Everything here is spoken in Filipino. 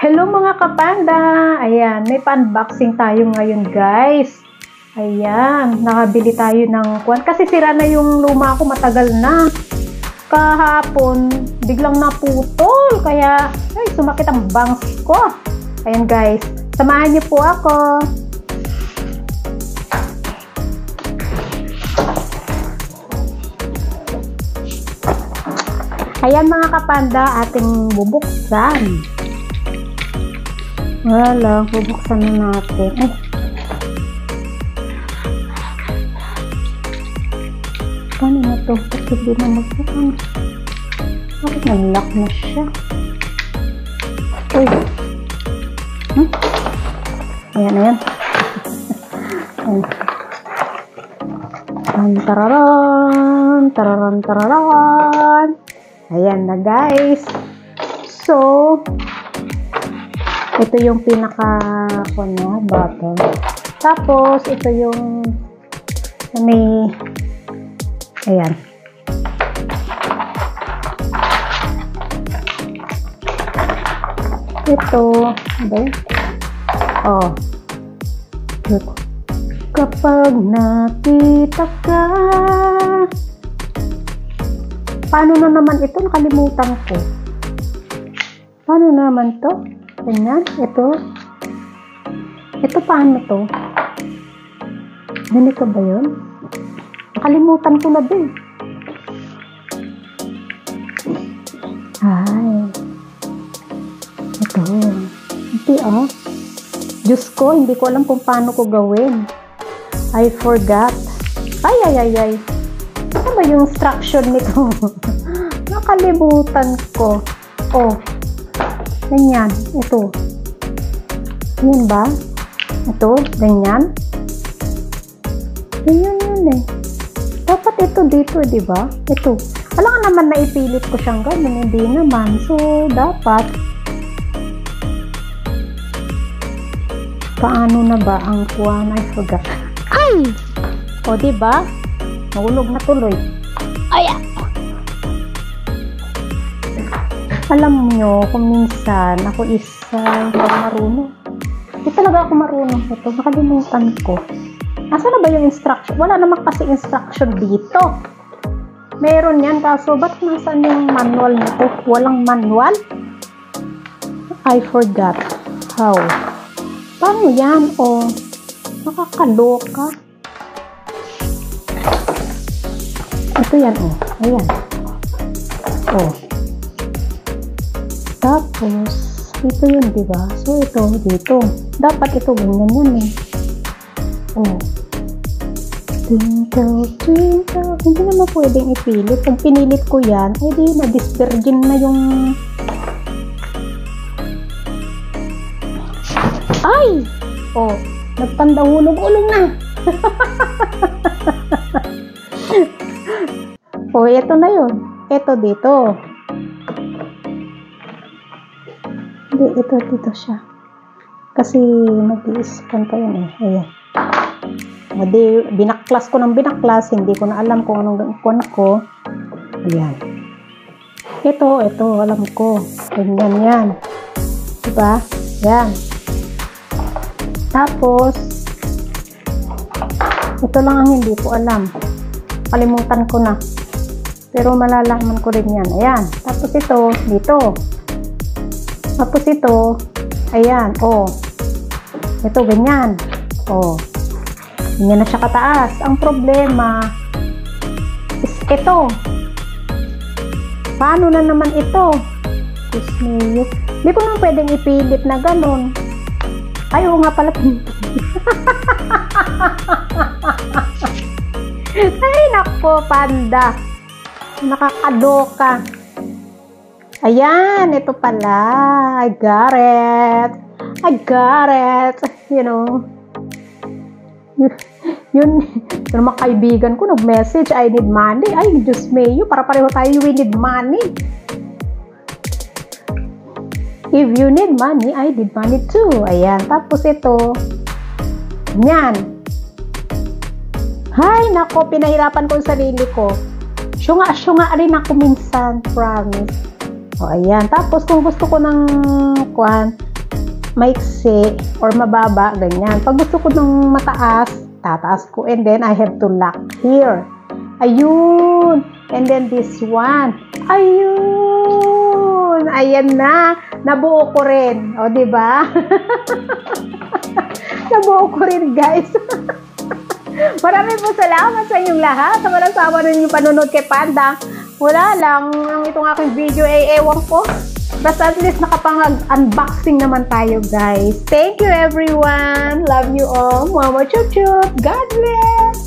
Hello mga kapanda! Ayan, may pa-unboxing tayo ngayon guys. Ayan, nakabili tayo ng kwan. Kasi sira na yung luma ko, matagal na. Kahapon, biglang naputol. Kaya, ay, sumakit ang bangs ko. Ayan guys, samahan niyo po ako. Ayan mga kapanda, ating bubuksan. Wala, bubuksan na natin. Ay. Paano na ito? Bakit hindi na magbukan? Bakit nag-lock na siya? Uy. Ayan, ayan. Tararan, tararan, tararan. Ayan na guys. So, ito yung pinaka bottle. Tapos, ito yung may ayan. Ito, ba? Oh. Ito. Kapag nakita ka. Paano na naman ito? Nakalimutan ko. Paano naman to? Ganyan. Ito. Ito paano to? Ganito ba yun? Nakalimutan ko na din. Ay. Ito. Hindi ah. Diyos ko, hindi ko alam kung paano ko gawin. I forgot. Ay, ay, ay, ay. Ano ba yung instruction nito? Nakalimutan ko. Oh. Ganyan. Ito. Yan ba? Ito. Ganyan. Ganyan yun eh. Dapat ito dito, di ba? Ito. Alam ka naman na ipilit ko siyang ganyan. Hindi naman. So, dapat. Paano na ba ang kuwan? I forgot. Ay! O, di ba? Nahulog na tuloy. Ayan! Alam nyo, kung minsan ako isa marunong. Hindi talaga ako marunong ito. Nakalimutan ko. Nasaan na ba yung instruction? Wala naman kasi instruction dito. Meron yan. Kaso, ba't nasaan yung manual nito? Walang manual? I forgot. How? Paano yan? O, nakakaloka. Ito yan, o. Ayan. O. Tapos, ito yun, diba? So, ito, dito. Dapat ito, ganyan yan, eh. O. Twinkle, twinkle. Hindi naman pwedeng ipilit. Kung pinilit ko yan, eh di, na-disvirgin na yung... Ay! O, nagpandahulog-ulong na. O, ito na yun. Ito dito. Hindi, ito dito siya. Kasi nag-i-scan pa yun eh. Ayan. Hindi, binaklas ko ng binaklas. Hindi ko na alam kung anong ikuan ko. Ayan. Ito, alam ko. Ganyan yan. Diba? Ayan. Tapos, ito lang ang hindi ko alam. Kalimutan ko na. Pero malalaman ko rin yan. Ayan. Tapos ito, dito. Tapos ito, ayan. O. Ito, ganyan. O. Ganyan na siya kataas. Ang problema is ito. Paano na naman ito? Hindi ko naman pwedeng ipilit na ganun. Ay, oo nga pala. Ay, nako, panda. Nakakadoka. Ayan, ito pala. I got it. I got it. You know. Yun mga kaibigan ko, nag-message, I need money. Ay, Diyos mayo, para pareho tayo, we need money. If you need money, I need money too. Ayan. Tapos ito. Yan. Hay, nako, pinahirapan ko ang sarili ko. Syunga rin ako minsan, promise. O, ayan. Tapos, kung gusto ko ng maiksi or mababa, ganyan. Pag gusto ko ng mataas, tataas ko, and then I have to lock here. Ayun. And then this one. Ayun. Ayan na. Nabuo ko rin. O, diba? Nabuo ko rin, guys. Maraming po salamat sa inyong lahat. Sa walang sawa na inyong panunod kay Panda. Wala lang. Itong aking video ay ewan ko. Basta at least nakapang-unboxing naman tayo, guys. Thank you, everyone. Love you all. Mama chup chup. God bless.